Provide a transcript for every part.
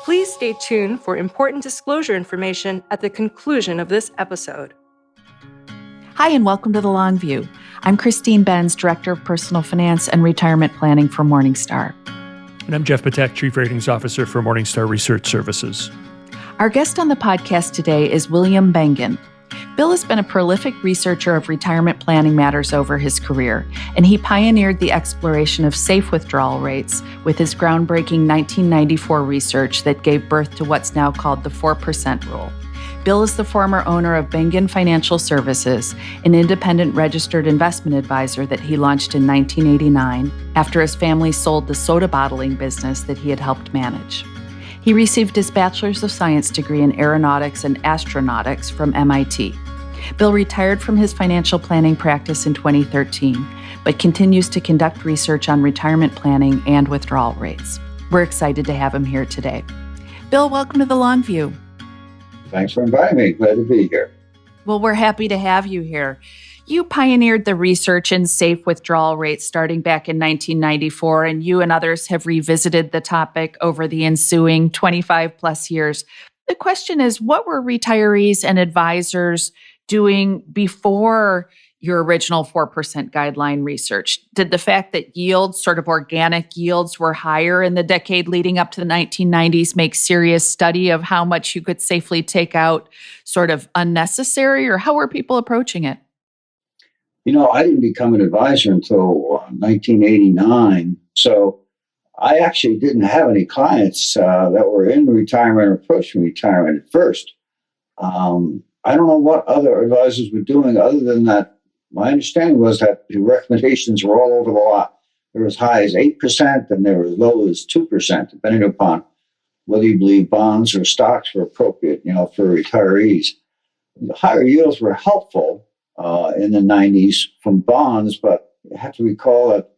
Please stay tuned for important disclosure information at the conclusion of this episode. Hi, and welcome to The Long View. I'm Christine Benz, Director of Personal Finance and Retirement Planning for Morningstar. And I'm Jeff Patek, Chief Ratings Officer for Morningstar Research Services. Our guest on the podcast today is William Bengen. Bill has been a prolific researcher of retirement planning matters over his career, and he pioneered the exploration of safe withdrawal rates with his groundbreaking 1994 research that gave birth to what's now called the 4% rule. Bill is the former owner of Bengen Financial Services, an independent registered investment advisor that he launched in 1989 after his family sold the soda bottling business that he had helped manage. He received his Bachelor's of Science degree in Aeronautics and Astronautics from MIT. Bill retired from his financial planning practice in 2013, but continues to conduct research on retirement planning and withdrawal rates. We're excited to have him here today. Bill, welcome to The Long View. Thanks for inviting me. Glad to be here. Well, we're happy to have you here. You pioneered the research in safe withdrawal rates starting back in 1994, and you and others have revisited the topic over the ensuing 25 plus years. The question is, what were retirees and advisors doing before your original 4% guideline research? Did the fact that yields, sort of organic yields, were higher in the decade leading up to the 1990s make serious study of how much you could safely take out sort of unnecessary, or how were people approaching it? You know, I didn't become an advisor until 1989. So I actually didn't have any clients that were in retirement or approaching retirement at first. I don't know what other advisors were doing other than that. My understanding was that the recommendations were all over the lot. They were as high as 8% and they were as low as 2%, depending upon whether you believe bonds or stocks were appropriate, for retirees. The higher yields were helpful in the 90s from bonds, but you have to recall that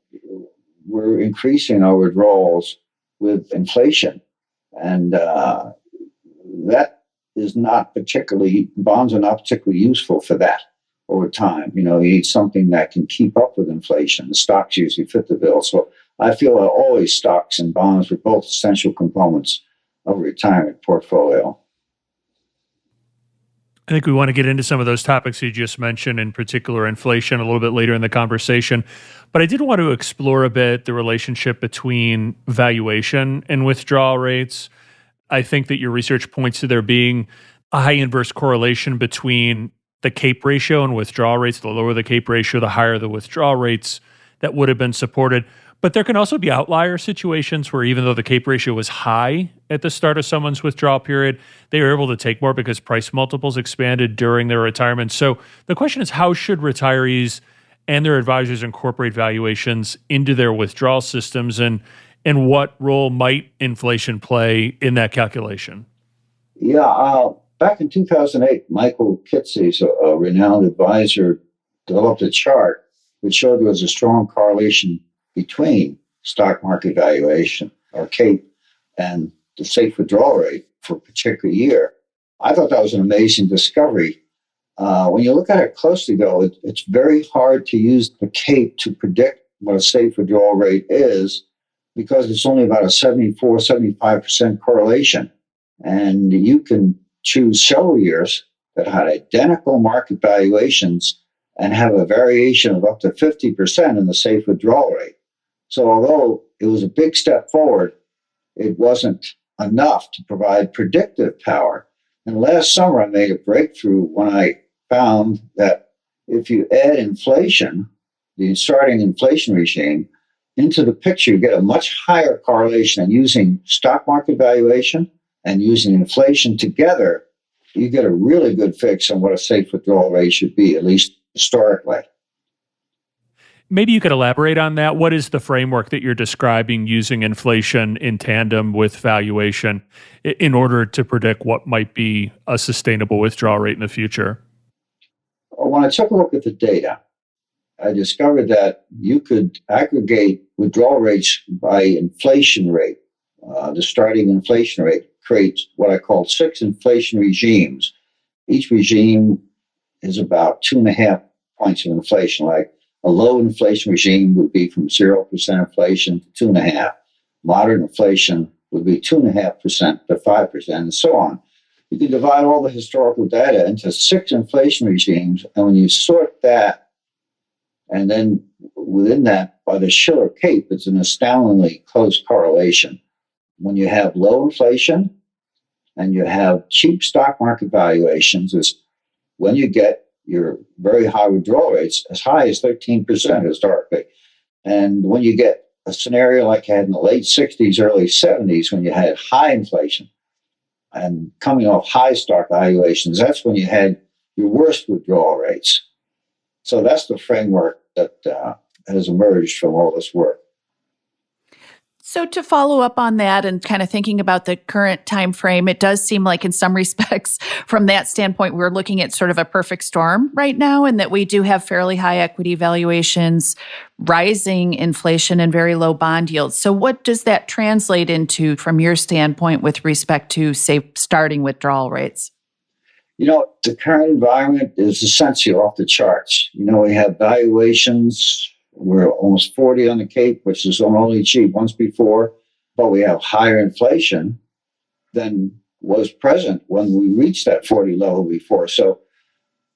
we're increasing our withdrawals with inflation. And that is not particularly, bonds are not particularly useful for that over time. You need something that can keep up with inflation. The stocks usually fit the bill. So I feel that always stocks and bonds were both essential components of a retirement portfolio. I think we want to get into some of those topics you just mentioned, in particular inflation, a little bit later in the conversation. But I did want to explore a bit the relationship between valuation and withdrawal rates. I think that your research points to there being a high inverse correlation between the CAPE ratio and withdrawal rates. The lower the CAPE ratio, the higher the withdrawal rates that would have been supported. But there can also be outlier situations where even though the CAPE ratio was high at the start of someone's withdrawal period, they were able to take more because price multiples expanded during their retirement. So the question is, how should retirees and their advisors incorporate valuations into their withdrawal systems, and what role might inflation play in that calculation? Yeah, back in 2008, Michael Kitces, a renowned advisor, developed a chart which showed there was a strong correlation between stock market valuation, or CAPE, and the safe withdrawal rate for a particular year. I thought that was an amazing discovery. When you look at it closely, though, it's very hard to use the CAPE to predict what a safe withdrawal rate is, because it's only about a 74-75% correlation. And you can choose several years that had identical market valuations and have a variation of up to 50% in the safe withdrawal rate. So although it was a big step forward, it wasn't enough to provide predictive power. And last summer, I made a breakthrough when I found that if you add inflation, the starting inflation regime, into the picture, you get a much higher correlation. And using stock market valuation and using inflation together, you get a really good fix on what a safe withdrawal rate should be, at least historically. Maybe you could elaborate on that. What is the framework that you're describing using inflation in tandem with valuation in order to predict what might be a sustainable withdrawal rate in the future? When I took a look at the data, I discovered that you could aggregate withdrawal rates by inflation rate. The starting inflation rate creates what I call 6 inflation regimes. Each regime is about 2.5 points of inflation. Like a low inflation regime would be from 0% inflation to 2.5. Moderate inflation would be 2.5% to 5%, and so on. You can divide all the historical data into 6 inflation regimes, and when you sort that, and then within that, by the Shiller Cape, it's an astoundingly close correlation. When you have low inflation and you have cheap stock market valuations, is when you get your very high withdrawal rates, as high as 13% historically. And when you get a scenario like you had in the late 60s, early 70s, when you had high inflation and coming off high stock valuations, that's when you had your worst withdrawal rates. So that's the framework that has emerged from all this work. So to follow up on that and kind of thinking about the current time frame, it does seem like in some respects, from that standpoint, we're looking at sort of a perfect storm right now, and that we do have fairly high equity valuations, rising inflation, and very low bond yields. So what does that translate into from your standpoint with respect to, say, starting withdrawal rates? The current environment is essentially off the charts. We have valuations. We're almost 40 on the Cape, which is only achieved once before, but we have higher inflation than was present when we reached that 40 level before. So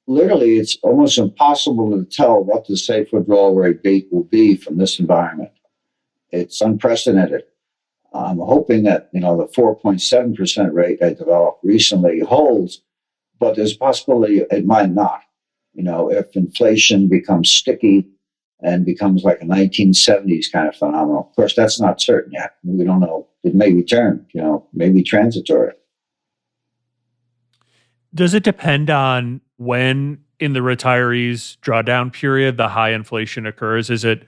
literally, it's almost impossible to tell what the safe withdrawal rate will be from this environment. It's unprecedented. I'm hoping that, the 4.7% rate I developed recently holds, but there's a possibility it might not. If inflation becomes sticky and becomes like a 1970s kind of phenomenon. Of course, that's not certain yet. We don't know. It may return, maybe transitory. Does it depend on when in the retirees drawdown period the high inflation occurs? Is it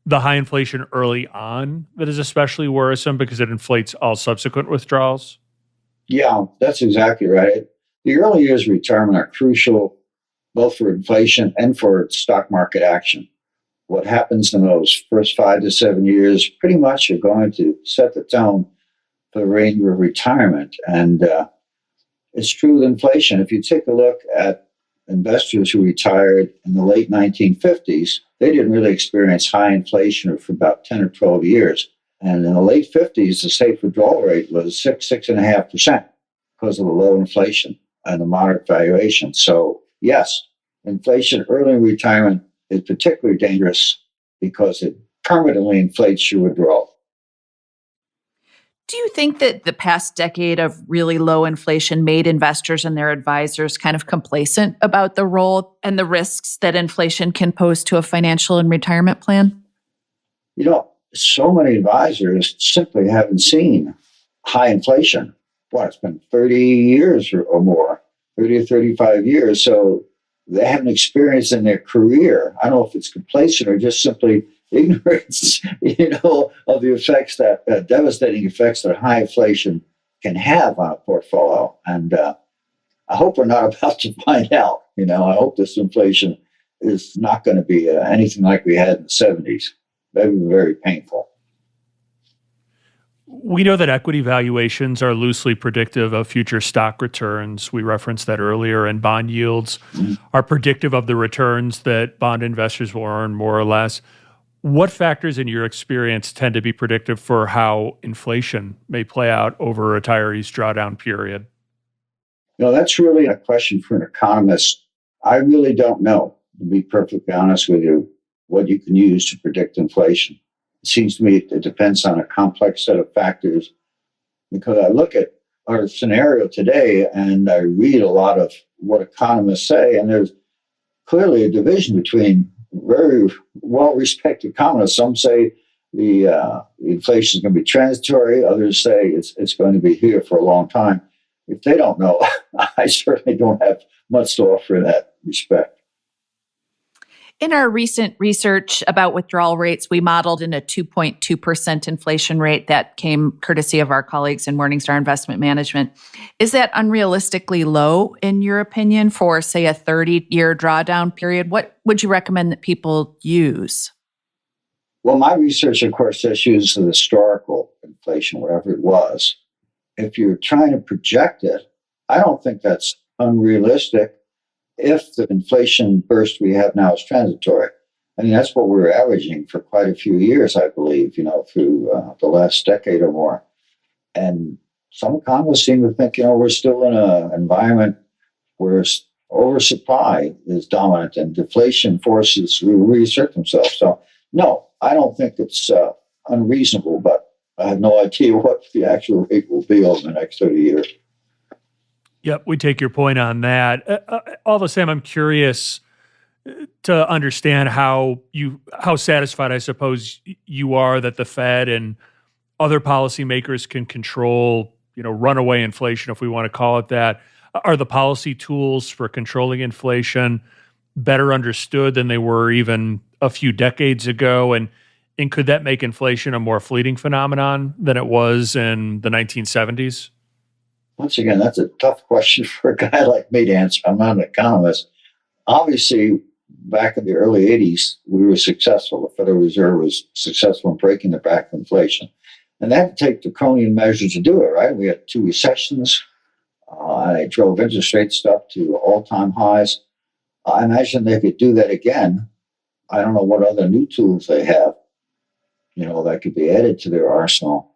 the high inflation early on that is especially worrisome because it inflates all subsequent withdrawals? Yeah, that's exactly right. The early years of retirement are crucial both for inflation and for stock market action. What happens in those first 5 to 7 years pretty much are going to set the tone for the remainder of retirement. And it's true with inflation. If you take a look at investors who retired in the late 1950s, they didn't really experience high inflation for about 10 or 12 years. And in the late 50s, the safe withdrawal rate was 6.5% because of the low inflation and the moderate valuation. So yes, inflation early in retirement is particularly dangerous because it permanently inflates your withdrawal. Do you think that the past decade of really low inflation made investors and their advisors kind of complacent about the role and the risks that inflation can pose to a financial and retirement plan? So many advisors simply haven't seen high inflation. It's been 30 years or more, 30 or 35 years. So they haven't experienced in their career. I don't know if it's complacent or just simply ignorance, of the effects that devastating effects that high inflation can have on a portfolio. And I hope we're not about to find out. I hope this inflation is not going to be anything like we had in the 70s. That would be very painful. We know that equity valuations are loosely predictive of future stock returns. We referenced that earlier, and bond yields are predictive of the returns that bond investors will earn, more or less. What factors in your experience tend to be predictive for how inflation may play out over a retiree's drawdown period? That's really a question for an economist. I really don't know, to be perfectly honest with you, what you can use to predict inflation. It seems to me it depends on a complex set of factors, because I look at our scenario today and I read a lot of what economists say, and there's clearly a division between very well-respected economists. Some say the inflation is going to be transitory. Others say it's going to be here for a long time. If they don't know, I certainly don't have much to offer in that respect. In our recent research about withdrawal rates, we modeled in a 2.2% inflation rate that came courtesy of our colleagues in Morningstar Investment Management. Is that unrealistically low, in your opinion, for, say, a 30-year drawdown period? What would you recommend that people use? Well, my research, of course, just uses the historical inflation, whatever it was. If you're trying to project it, I don't think that's unrealistic. If the inflation burst we have now is transitory. I mean, that's what we were averaging for quite a few years, I believe, through the last decade or more. And some economists seem to think, we're still in an environment where oversupply is dominant and deflation forces to reassert themselves. So, no, I don't think it's unreasonable, but I have no idea what the actual rate will be over the next 30 years. Yep, we take your point on that. All the same, I'm curious to understand how satisfied, I suppose, you are that the Fed and other policymakers can control, runaway inflation, if we want to call it that. Are the policy tools for controlling inflation better understood than they were even a few decades ago? And could that make inflation a more fleeting phenomenon than it was in the 1970s? Once again, that's a tough question for a guy like me to answer. I'm not an economist. Obviously, back in the early 80s, we were successful. The Federal Reserve was successful in breaking the back of inflation. And they had to take draconian measures to do it, right? We had 2 recessions. They drove interest rates up to all-time highs. I imagine they could do that again. I don't know what other new tools they have, that could be added to their arsenal.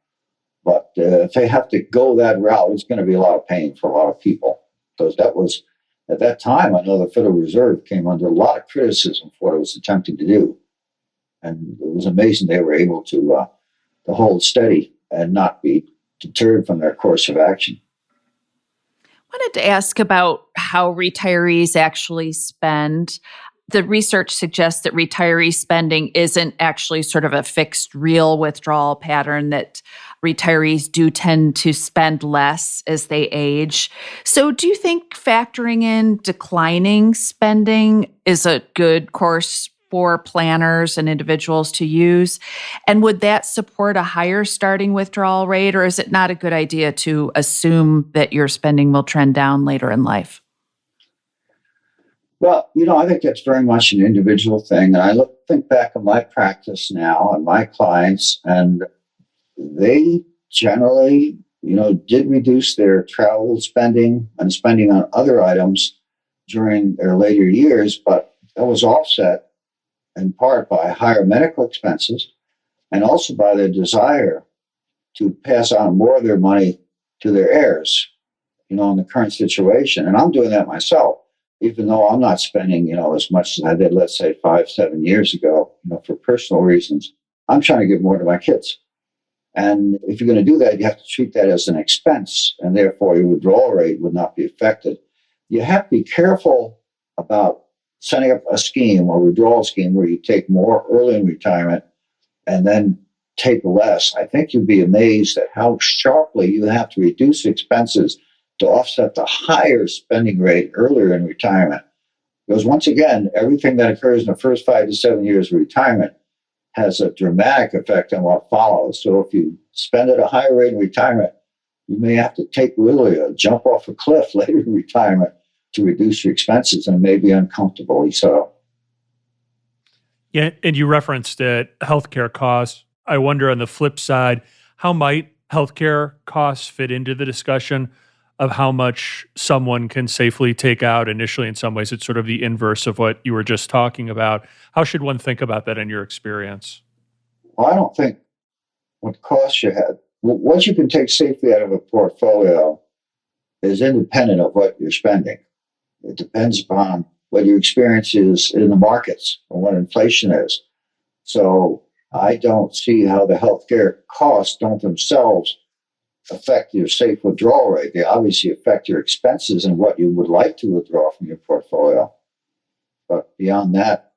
But if they have to go that route, it's going to be a lot of pain for a lot of people. Because that was, at that time, I know the Federal Reserve came under a lot of criticism for what it was attempting to do. And it was amazing they were able to hold steady and not be deterred from their course of action. I wanted to ask about how retirees actually spend. The research suggests that retiree spending isn't actually sort of a fixed real withdrawal pattern, that retirees do tend to spend less as they age. So do you think factoring in declining spending is a good course for planners and individuals to use? And would that support a higher starting withdrawal rate, or is it not a good idea to assume that your spending will trend down later in life? Well, I think that's very much an individual thing. And I think back on my practice now and my clients, and they generally, did reduce their travel spending and spending on other items during their later years, but that was offset in part by higher medical expenses and also by their desire to pass on more of their money to their heirs, in the current situation. And I'm doing that myself, even though I'm not spending, as much as I did, let's say 5-7 years ago, for personal reasons. I'm trying to give more to my kids. And if you're going to do that, you have to treat that as an expense, and therefore your withdrawal rate would not be affected. You have to be careful about setting up a scheme or withdrawal scheme where you take more early in retirement and then take less. I think you'd be amazed at how sharply you have to reduce expenses to offset the higher spending rate earlier in retirement. Because once again, everything that occurs in the first 5 to 7 years of retirement has a dramatic effect on what follows. So if you spend at a higher rate in retirement, you may have to take literally a jump off a cliff later in retirement to reduce your expenses, and maybe uncomfortably so. Yeah, and you referenced healthcare costs. I wonder on the flip side, how might healthcare costs fit into the discussion of how much someone can safely take out initially? In some ways, it's sort of the inverse of what you were just talking about. How should one think about that in your experience? Well, I don't think what costs you have, what you can take safely out of a portfolio is independent of what you're spending. It depends upon what your experience is in the markets and what inflation is. So I don't see how the healthcare costs don't themselves affect your safe withdrawal rate. They obviously affect your expenses and what you would like to withdraw from your portfolio. But beyond that,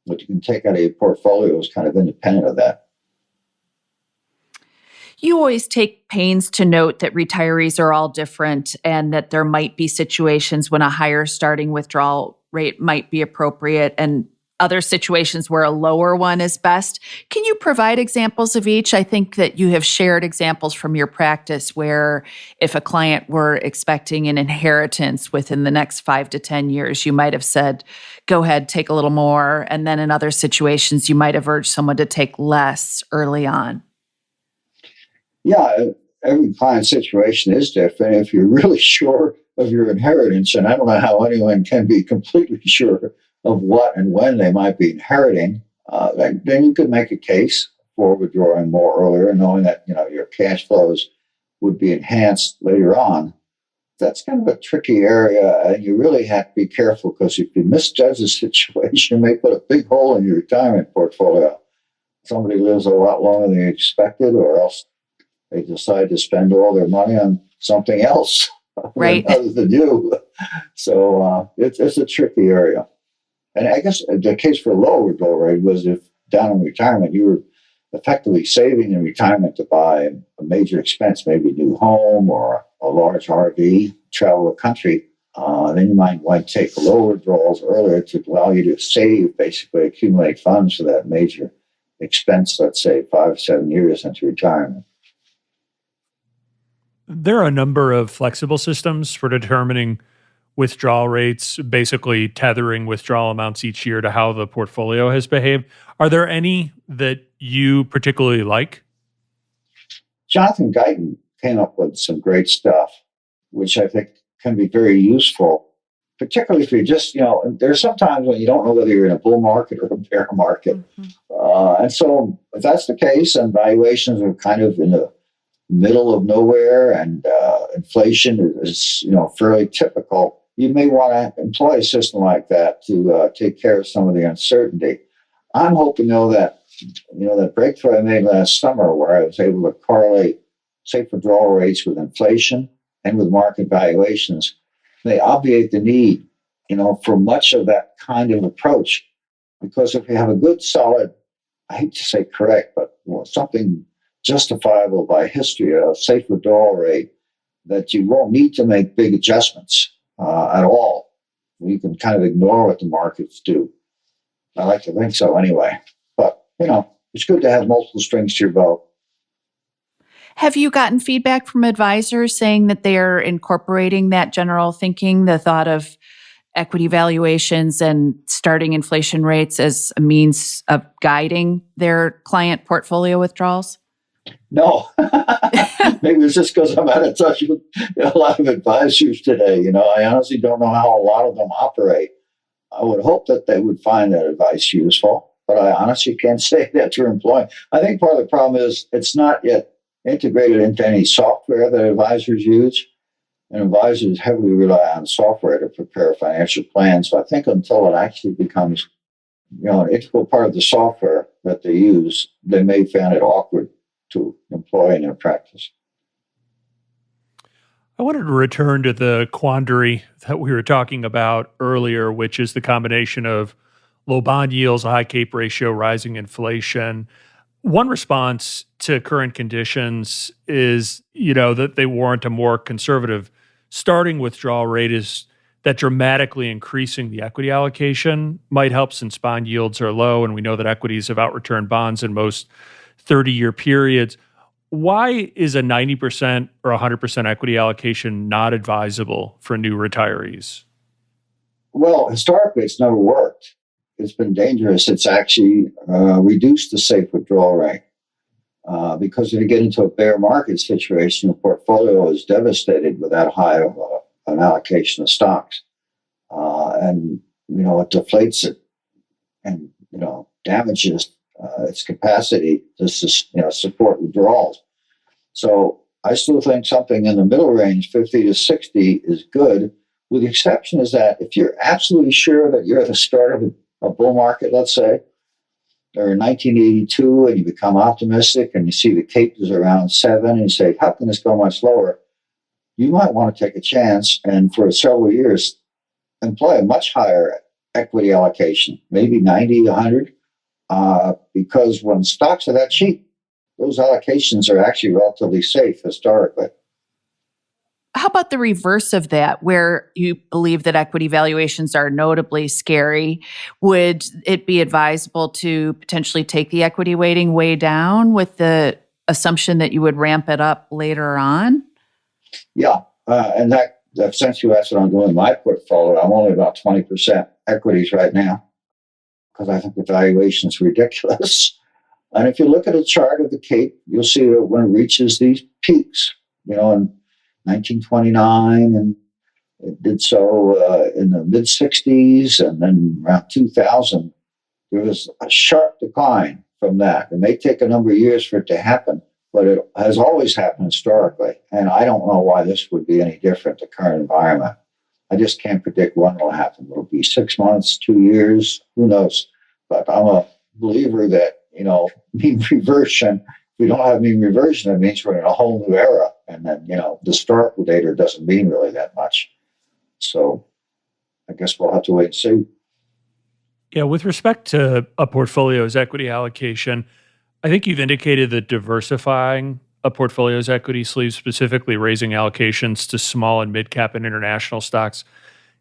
what you can take out of your portfolio is kind of independent of that. You always take pains to note that retirees are all different and that there might be situations when a higher starting withdrawal rate might be appropriate and other situations where a lower one is best. Can you provide examples of each? I think that you have shared examples from your practice where if a client were expecting an inheritance within the next 5 to 10 years, you might have said, go ahead, take a little more. And then in other situations, you might have urged someone to take less early on. Yeah, every client situation is different. If you're really sure of your inheritance, and I don't know how anyone can be completely sure of what and when they might be inheriting, then you could make a case for withdrawing more earlier, knowing that your cash flows would be enhanced later on. That's kind of a tricky area, and you really have to be careful because if you misjudge the situation, you may put a big hole in your retirement portfolio. Somebody lives a lot longer than you expected, or else they decide to spend all their money on something else Right. other than you. So it's a tricky area. And I guess the case for low withdrawal rate was if down in retirement, you were effectively saving in retirement to buy a major expense, maybe a new home or a large RV, travel the country. Then you might want to take low withdrawals earlier to allow you to save, basically accumulate funds for that major expense, let's say 5 or 7 years into retirement. There are a number of flexible systems for determining withdrawal rates, basically tethering withdrawal amounts each year to how the portfolio has behaved. Are there any that you particularly like? Jonathan Guyton came up with some great stuff, which I think can be very useful, particularly if you're just, there's sometimes when you don't know whether you're in a bull market or a bear market. And so if that's the case and valuations are kind of in the middle of nowhere and inflation is, fairly typical, you may want to employ a system like that to take care of some of the uncertainty. I'm hoping, though, that that breakthrough I made last summer where I was able to correlate safe withdrawal rates with inflation and with market valuations may obviate the need, for much of that kind of approach. Because if you have a good, solid, I hate to say correct, but something justifiable by history, a safe withdrawal rate, that you won't need to make big adjustments at all. You can kind of ignore what the markets do. I like to think so anyway. But, it's good to have multiple strings to your bow. Have you gotten feedback from advisors saying that they're incorporating that general thinking, the thought of equity valuations and starting inflation rates as a means of guiding their client portfolio withdrawals? No. Maybe it's just because I'm out of touch with a lot of advisors today. I honestly don't know how a lot of them operate. I would hope that they would find that advice useful, but I honestly can't say that you're employing. I think part of the problem is it's not yet integrated into any software that advisors use. And advisors heavily rely on software to prepare financial plans. So I think until it actually becomes, an integral part of the software that they use, they may find it awkward to employ in their practice. I wanted to return to the quandary that we were talking about earlier, which is the combination of low bond yields, a high CAPE ratio, rising inflation. One response to current conditions is, that they warrant a more conservative starting withdrawal rate is that dramatically increasing the equity allocation might help since bond yields are low, and we know that equities have outreturned bonds in most 30-year periods. Why is a 90% or 100% equity allocation not advisable for new retirees? Well, historically, it's never worked. It's been dangerous. It's actually reduced the safe withdrawal rate because if you get into a bear market situation, the portfolio is devastated with that high of an allocation of stocks. And, it deflates it and, damages its capacity to support withdrawals. So I still think something in the middle range, 50 to 60, is good, with the exception is that if you're absolutely sure that you're at the start of a bull market, let's say, or in 1982, and you become optimistic and you see the CAPE is around 7, and you say, how can this go much lower? You might want to take a chance and for several years employ a much higher equity allocation, maybe 90, 100, because when stocks are that cheap, those allocations are actually relatively safe historically. How about the reverse of that, where you believe that equity valuations are notably scary? Would it be advisable to potentially take the equity weighting way down with the assumption that you would ramp it up later on? Yeah, and that essentially that's what I'm doing in my portfolio. I'm only about 20% equities right now because I think the valuation is ridiculous. And if you look at a chart of the CAPE, you'll see that when it reaches these peaks, in 1929, and it did so in the mid-60s, and then around 2000, there was a sharp decline from that. It may take a number of years for it to happen, but it has always happened historically. And I don't know why this would be any different, the current environment. I just can't predict when it'll happen. It'll be 6 months, 2 years, who knows? But I'm a believer that, mean reversion, if we don't have mean reversion, it means we're in a whole new era. And then, the historical data doesn't mean really that much. So I guess we'll have to wait and see. Yeah, with respect to a portfolio's equity allocation, I think you've indicated that diversifying a portfolio's equity sleeve, specifically raising allocations to small and mid-cap and international stocks,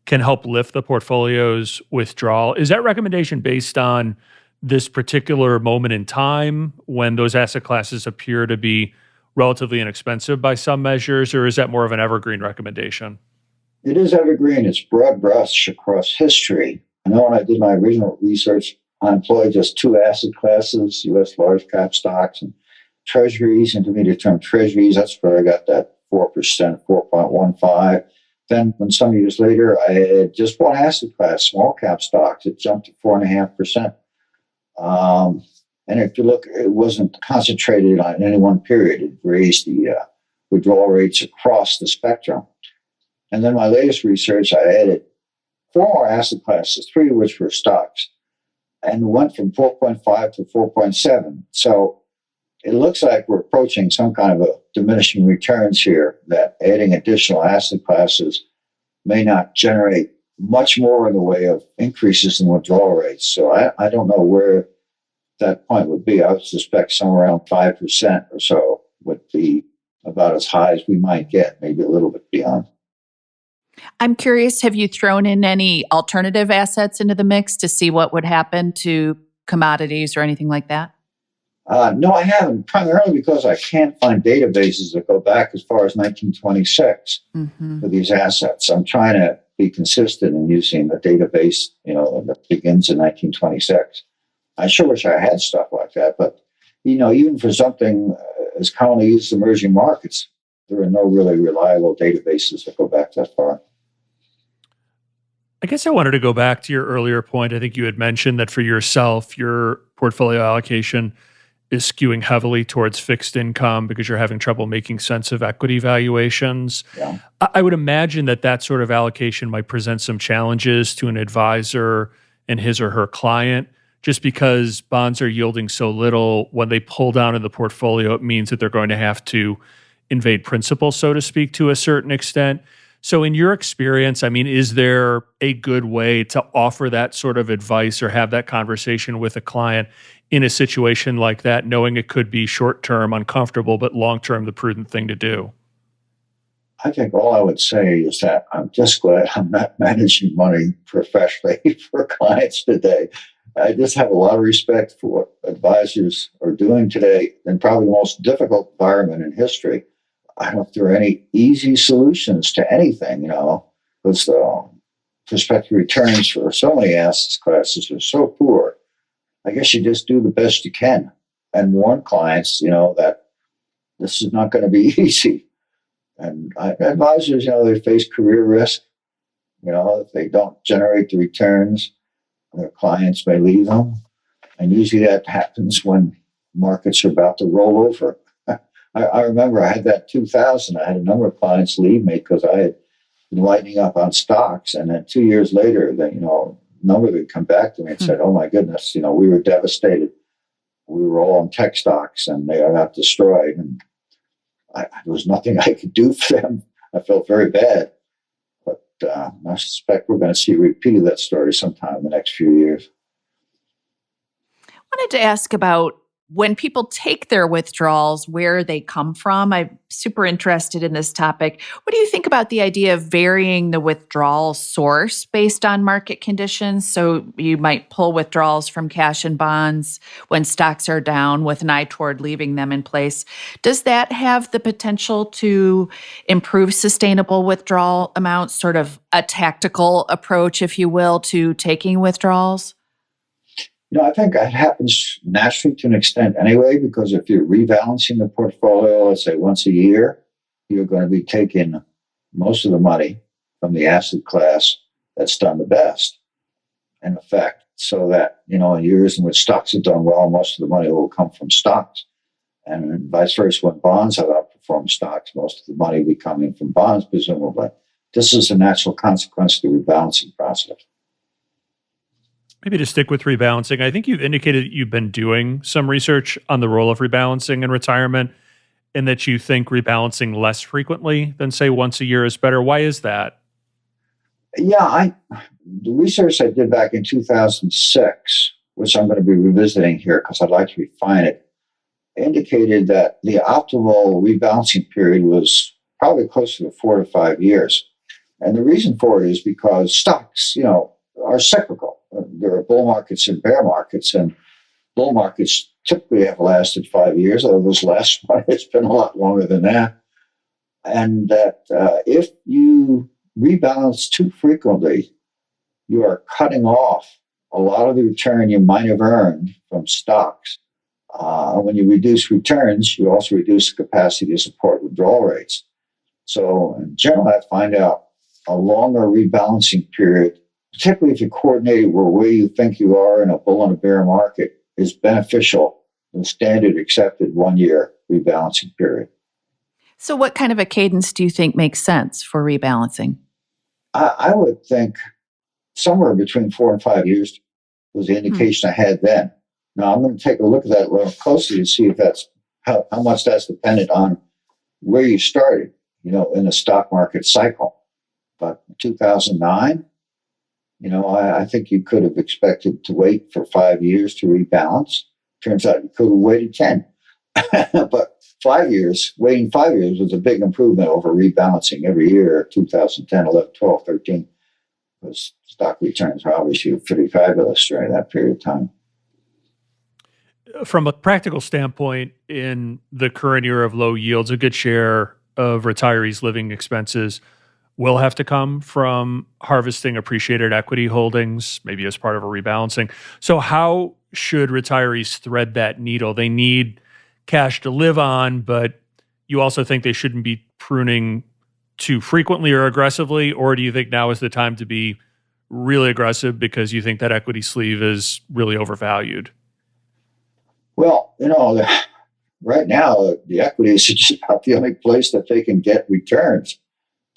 can help lift the portfolio's withdrawal. Is that recommendation based on this particular moment in time when those asset classes appear to be relatively inexpensive by some measures, or is that more of an evergreen recommendation? It is evergreen. It's broad brush across history. I know when I did my original research, I employed just 2 asset classes, U.S. large cap stocks and treasuries, intermediate term treasuries. That's where I got that 4%, 4.15. Then when some years later, I had just one asset class, small cap stocks. It jumped to 4.5%. And if you look, it wasn't concentrated on any one period. It raised the withdrawal rates across the spectrum. And then my latest research, I added 4 more asset classes, 3 of which were stocks, and went from 4.5 to 4.7. So it looks like we're approaching some kind of a diminishing returns here, that adding additional asset classes may not generate much more in the way of increases in withdrawal rates. So I don't know where that point would be. I would suspect somewhere around 5% or so would be about as high as we might get, maybe a little bit beyond. I'm curious, have you thrown in any alternative assets into the mix to see what would happen to commodities or anything like that? No, I haven't, primarily because I can't find databases that go back as far as 1926 for these assets. I'm trying to be consistent in using the database, that begins in 1926. I sure wish I had stuff like that, but, even for something as commonly used as emerging markets, there are no really reliable databases that go back that far. I guess I wanted to go back to your earlier point. I think you had mentioned that for yourself, your portfolio allocation is skewing heavily towards fixed income because you're having trouble making sense of equity valuations. Yeah. I would imagine that sort of allocation might present some challenges to an advisor and his or her client, just because bonds are yielding so little. When they pull down in the portfolio, it means that they're going to have to invade principal, so to speak, to a certain extent. So in your experience, is there a good way to offer that sort of advice or have that conversation with a client in a situation like that, knowing it could be short-term uncomfortable, but long-term the prudent thing to do? I think all I would say is that I'm just glad I'm not managing money professionally for clients today. I just have a lot of respect for what advisors are doing today in probably the most difficult environment in history. I don't know if there are any easy solutions to anything, because the prospective returns for so many asset classes are so poor. I guess you just do the best you can and warn clients, that this is not going to be easy. And advisors, they face career risk. If they don't generate the returns, their clients may leave them. And usually that happens when markets are about to roll over. I remember I had that 2000. I had a number of clients leave me because I had been lightening up on stocks. And then 2 years later, a number of them come back to me and said, oh my goodness, we were devastated. We were all on tech stocks and they got destroyed. And there was nothing I could do for them. I felt very bad. But I suspect we're going to see a repeat of that story sometime in the next few years. I wanted to ask about when people take their withdrawals, where they come from. I'm super interested in this topic. What do you think about the idea of varying the withdrawal source based on market conditions? So you might pull withdrawals from cash and bonds when stocks are down with an eye toward leaving them in place. Does that have the potential to improve sustainable withdrawal amounts, sort of a tactical approach, if you will, to taking withdrawals? I think that happens naturally to an extent anyway, because if you're rebalancing the portfolio, let's say once a year, you're going to be taking most of the money from the asset class that's done the best, in effect, so that, in years in which stocks have done well, most of the money will come from stocks. And vice versa, when bonds have outperformed stocks, most of the money will be coming from bonds, presumably. This is a natural consequence of the rebalancing process. Maybe to stick with rebalancing, I think you've indicated that you've been doing some research on the role of rebalancing in retirement and that you think rebalancing less frequently than, say, once a year is better. Why is that? Yeah, the research I did back in 2006, which I'm going to be revisiting here because I'd like to refine it, indicated that the optimal rebalancing period was probably closer to 4 to 5 years. And the reason for it is because stocks, are cyclical. There are bull markets and bear markets, and bull markets typically have lasted 5 years, although there's less, but it's been a lot longer than that. And that if you rebalance too frequently, you are cutting off a lot of the return you might have earned from stocks. When you reduce returns, you also reduce the capacity to support withdrawal rates. So in general, I find out a longer rebalancing period, particularly if you coordinate it where you think you are in a bull and a bear market, is beneficial than standard accepted 1 year rebalancing period. So what kind of a cadence do you think makes sense for rebalancing? I would think somewhere between 4 and 5 years was the indication I had then. Now I'm going to take a look at that a little closely to see if that's how much that's dependent on where you started, in the stock market cycle. But in 2009, I think you could have expected to wait for 5 years to rebalance. Turns out you could have waited 10. But 5 years, waiting 5 years was a big improvement over rebalancing every year, 2010, 11, 12, 13. Because stock returns are obviously pretty fabulous during that period of time. From a practical standpoint, in the current era of low yields, a good share of retirees' living expenses will have to come from harvesting appreciated equity holdings, maybe as part of a rebalancing. So how should retirees thread that needle? They need cash to live on, but you also think they shouldn't be pruning too frequently or aggressively? Or do you think now is the time to be really aggressive because you think that equity sleeve is really overvalued? Well, right now, the equities are just about the only place that they can get returns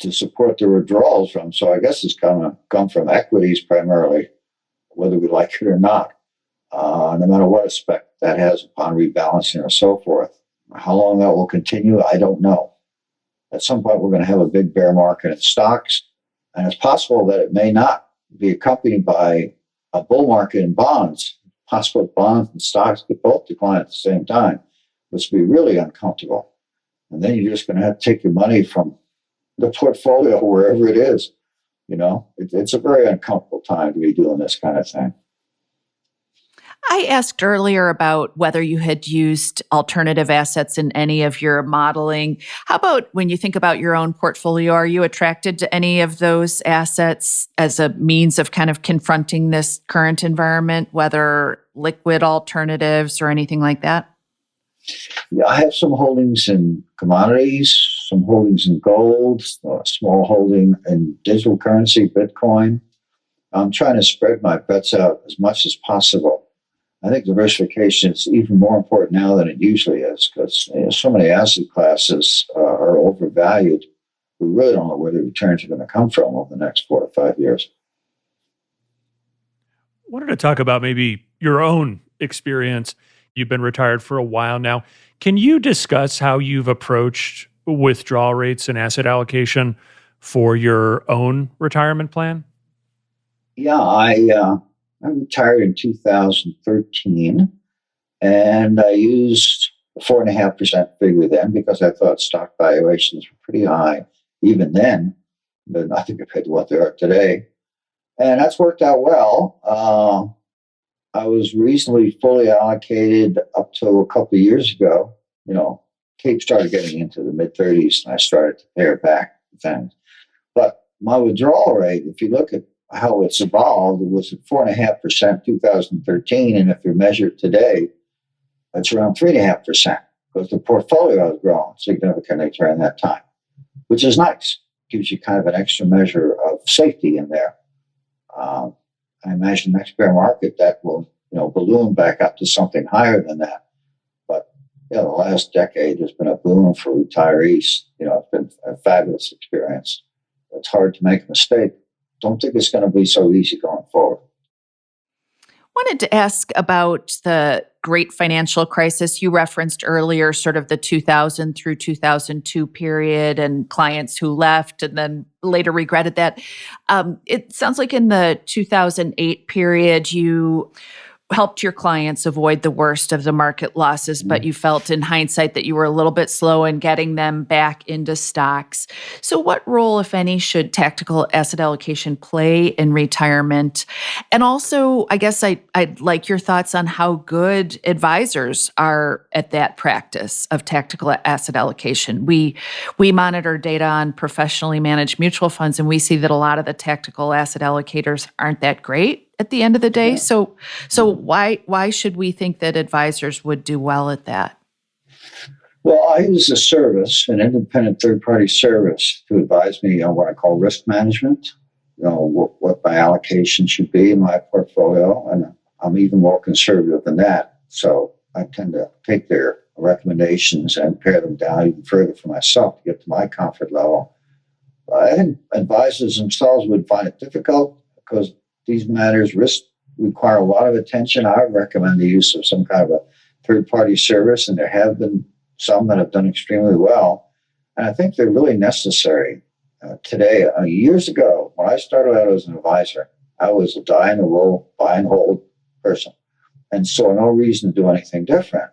to support their withdrawals from. So I guess it's going to come from equities primarily, whether we like it or not, no matter what effect that has upon rebalancing or so forth. How long that will continue, I don't know. At some point, we're going to have a big bear market in stocks, and it's possible that it may not be accompanied by a bull market in bonds. Possible bonds and stocks could both decline at the same time, which would be really uncomfortable. And then you're just going to have to take your money from the portfolio wherever it is. It's a very uncomfortable time to be doing this kind of thing. I asked earlier about whether you had used alternative assets in any of your modeling. How about when you think about your own portfolio, are you attracted to any of those assets as a means of kind of confronting this current environment, whether liquid alternatives or anything like that? Yeah, I have some holdings in commodities, some holdings in gold, a small holding in digital currency, Bitcoin. I'm trying to spread my bets out as much as possible. I think diversification is even more important now than it usually is because so many asset classes are overvalued. We really don't know where the returns are going to come from over the next 4 to 5 years. I wanted to talk about maybe your own experience. You've been retired for a while now. Can you discuss how you've approached withdrawal rates and asset allocation for your own retirement plan? Yeah, I retired in 2013, and I used a 4.5% figure then because I thought stock valuations were pretty high even then, but nothing compared to what they are today. And that's worked out well. I was reasonably fully allocated up to a couple of years ago. Cape started getting into the mid-30s, and I started to pare back things. But my withdrawal rate, if you look at how it's evolved, it was at 4.5% 2013, and if you measure it today, it's around 3.5% because the portfolio has grown significantly during that time, which is nice. Gives you kind of an extra measure of safety in there. I imagine next bear market that will balloon back up to something higher than that. But The last decade has been a boom for retirees. It's been a fabulous experience. It's hard to make a mistake. Don't think it's going to be so easy going forward. Wanted to ask about the great financial crisis you referenced earlier, sort of the 2000 through 2002 period and clients who left and then later regretted that. It sounds like in the 2008 period, you helped your clients avoid the worst of the market losses, but you felt in hindsight that you were a little bit slow in getting them back into stocks. So what role, if any, should tactical asset allocation play in retirement? And also, I guess I'd like your thoughts on how good advisors are at that practice of tactical asset allocation. We monitor data on professionally managed mutual funds, and we see that a lot of the tactical asset allocators aren't that great at the end of the day. Yeah. So why should we think that advisors would do well at that? Well, I use a service, an independent third-party service, to advise me on what I call risk management, what my allocation should be in my portfolio. And I'm even more conservative than that. So I tend to take their recommendations and pare them down even further for myself to get to my comfort level. I think advisors themselves would find it difficult because these matters require a lot of attention. I recommend the use of some kind of a third-party service, and there have been some that have done extremely well. And I think they're really necessary today. Years ago, when I started out as an advisor, I was a die-in-the-wool, buy-and-hold person, and saw no reason to do anything different.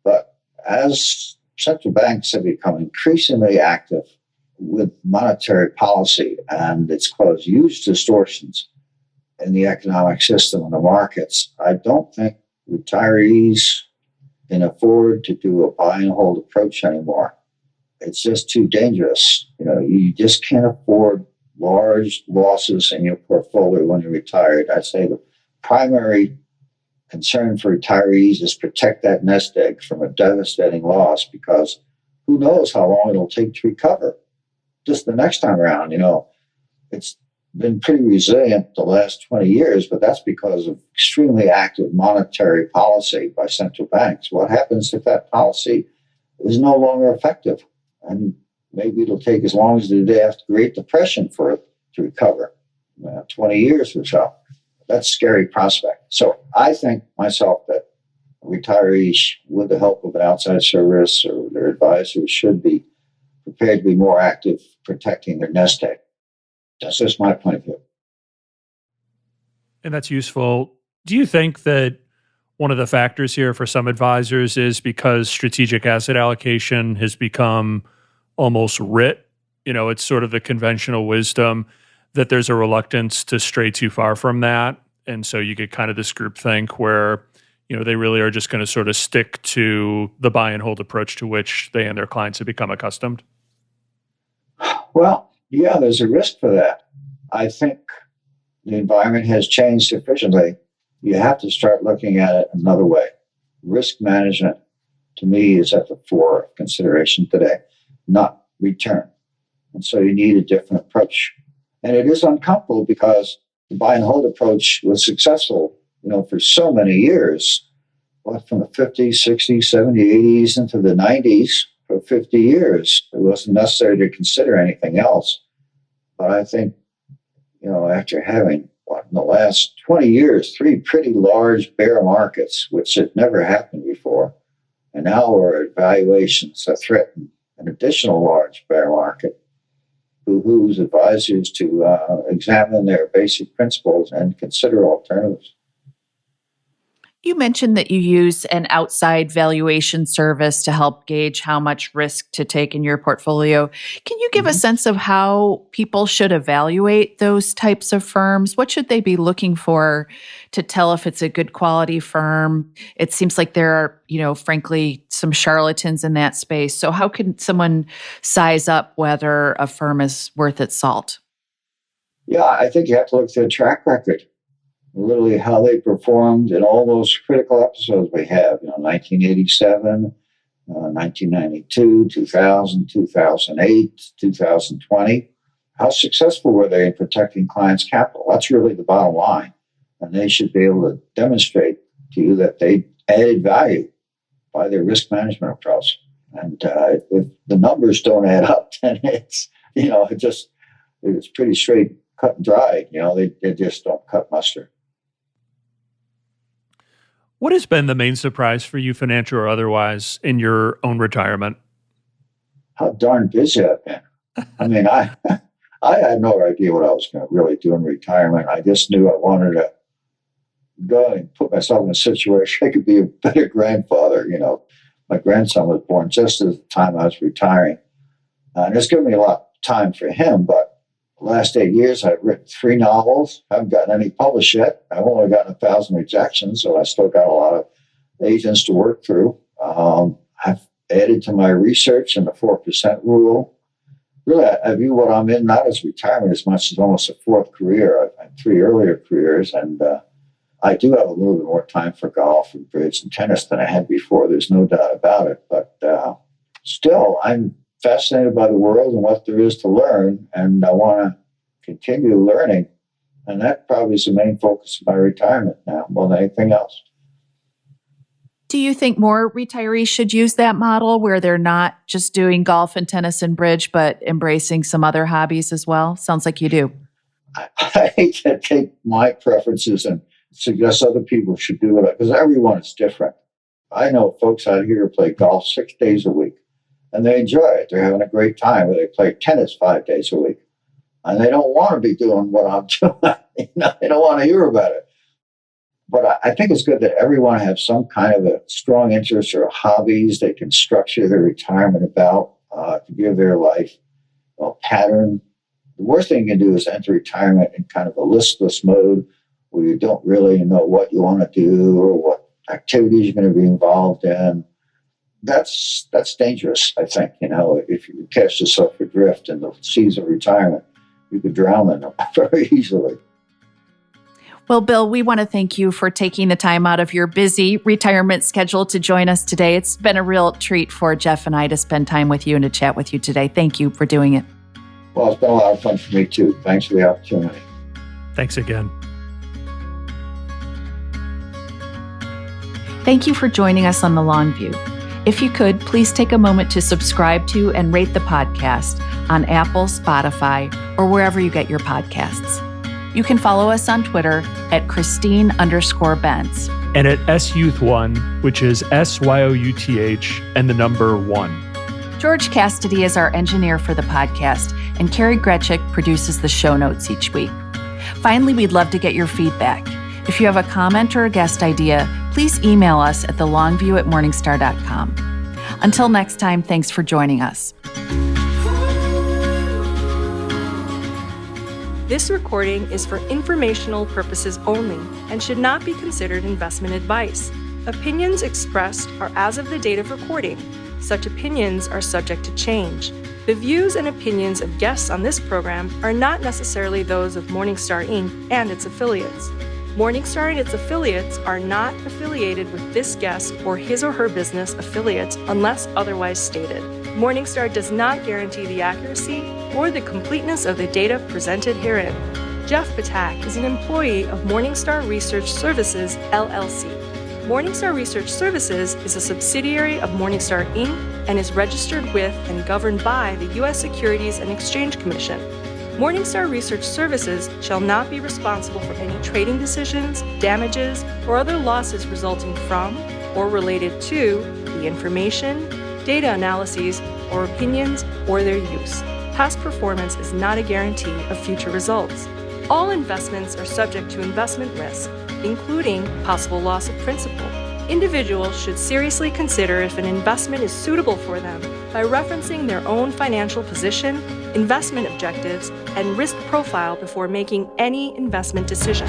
But as central banks have become increasingly active with monetary policy and it's caused huge distortions in the economic system and the markets, I don't think retirees can afford to do a buy and hold approach anymore. It's just too dangerous. You just can't afford large losses in your portfolio when you're retired. I'd say the primary concern for retirees is protect that nest egg from a devastating loss, because who knows how long it'll take to recover. Just the next time around, it's been pretty resilient the last 20 years, but that's because of extremely active monetary policy by central banks. What happens if that policy is no longer effective? And maybe it'll take as long as the day after the Great Depression for it to recover, 20 years or so. That's a scary prospect. So I think myself that retirees, with the help of an outside service or their advisors, should be prepared to be more active protecting their nest egg. That's just my point of view. And that's useful. Do you think that one of the factors here for some advisors is because strategic asset allocation has become almost writ? It's sort of the conventional wisdom that there's a reluctance to stray too far from that. And so you get kind of this groupthink where, they really are just going to sort of stick to the buy and hold approach to which they and their clients have become accustomed. Well, yeah, there's a risk for that. I think the environment has changed sufficiently. You have to start looking at it another way. Risk management, to me, is at the fore of consideration today, not return. And so you need a different approach. And it is uncomfortable because the buy and hold approach was successful, for so many years, from the 50s, 60s, 70s, 80s into the 90s. For 50 years, it wasn't necessary to consider anything else. But I think, after having, in the last 20 years, 3 pretty large bear markets, which had never happened before, and now we're at valuations that threaten an additional large bear market, behooves advisors to examine their basic principles and consider alternatives. You mentioned that you use an outside valuation service to help gauge how much risk to take in your portfolio. Can you give a sense of how people should evaluate those types of firms? What should they be looking for to tell if it's a good quality firm? It seems like there are, frankly, some charlatans in that space. So how can someone size up whether a firm is worth its salt? Yeah, I think you have to look at their track record. Literally how they performed in all those critical episodes we have, 1987, 1992, 2000, 2008, 2020. How successful were they in protecting clients' capital? That's really the bottom line. And they should be able to demonstrate to you that they added value by their risk management approach. And if the numbers don't add up, then it's pretty straight, cut and dried. They just don't cut mustard. What has been the main surprise for you, financial or otherwise, in your own retirement? How darn busy I've been. I mean, I had no idea what I was going to really do in retirement. I just knew I wanted to go and put myself in a situation I could be a better grandfather. My grandson was born just at the time I was retiring. And it's given me a lot of time for him, but the last 8 years, I've written 3 novels. I haven't gotten any published yet. I've only gotten 1,000 rejections, so I still got a lot of agents to work through. I've added to my research and the 4% rule. Really, I view what I'm in not as retirement as much as almost a fourth career. I've had 3 earlier careers, and I do have a little bit more time for golf and bridge and tennis than I had before. There's no doubt about it. But still, I'm fascinated by the world and what there is to learn, and I want to continue learning. And that probably is the main focus of my retirement now, more than anything else. Do you think more retirees should use that model where they're not just doing golf and tennis and bridge, but embracing some other hobbies as well? Sounds like you do. I hate to take my preferences and suggest other people should do it, because everyone is different. I know folks out here who play golf 6 days a week, and they enjoy it. They're having a great time. Or they play tennis 5 days a week, and they don't want to be doing what I'm doing. They don't want to hear about it. But I think it's good that everyone has some kind of a strong interest or hobbies they can structure their retirement about to give their life a pattern. The worst thing you can do is enter retirement in kind of a listless mode where you don't really know what you want to do or what activities you're going to be involved in. That's dangerous, I think. If you catch yourself adrift in the seas of retirement, you could drown in them very easily. Well, Bill, we want to thank you for taking the time out of your busy retirement schedule to join us today. It's been a real treat for Jeff and I to spend time with you and to chat with you today. Thank you for doing it. Well, it's been a lot of fun for me, too. Thanks for the opportunity. Thanks again. Thank you for joining us on The Long View. If you could, please take a moment to subscribe to and rate the podcast on Apple, Spotify, or wherever you get your podcasts. You can follow us on Twitter at Christine_Benz. And at SYouth1, which is SYOUTH and the number 1. George Cassidy is our engineer for the podcast, and Carrie Gretchick produces the show notes each week. Finally, we'd love to get your feedback. If you have a comment or a guest idea, please email us at thelongview@morningstar.com. Until next time, thanks for joining us. This recording is for informational purposes only and should not be considered investment advice. Opinions expressed are as of the date of recording. Such opinions are subject to change. The views and opinions of guests on this program are not necessarily those of Morningstar Inc. and its affiliates. Morningstar and its affiliates are not affiliated with this guest or his or her business affiliates unless otherwise stated. Morningstar does not guarantee the accuracy or the completeness of the data presented herein. Jeff Patak is an employee of Morningstar Research Services, LLC. Morningstar Research Services is a subsidiary of Morningstar Inc. and is registered with and governed by the U.S. Securities and Exchange Commission. Morningstar Research Services shall not be responsible for any trading decisions, damages, or other losses resulting from or related to the information, data analyses, or opinions, or their use. Past performance is not a guarantee of future results. All investments are subject to investment risk, including possible loss of principal. Individuals should seriously consider if an investment is suitable for them by referencing their own financial position, investment objectives, and risk profile before making any investment decision.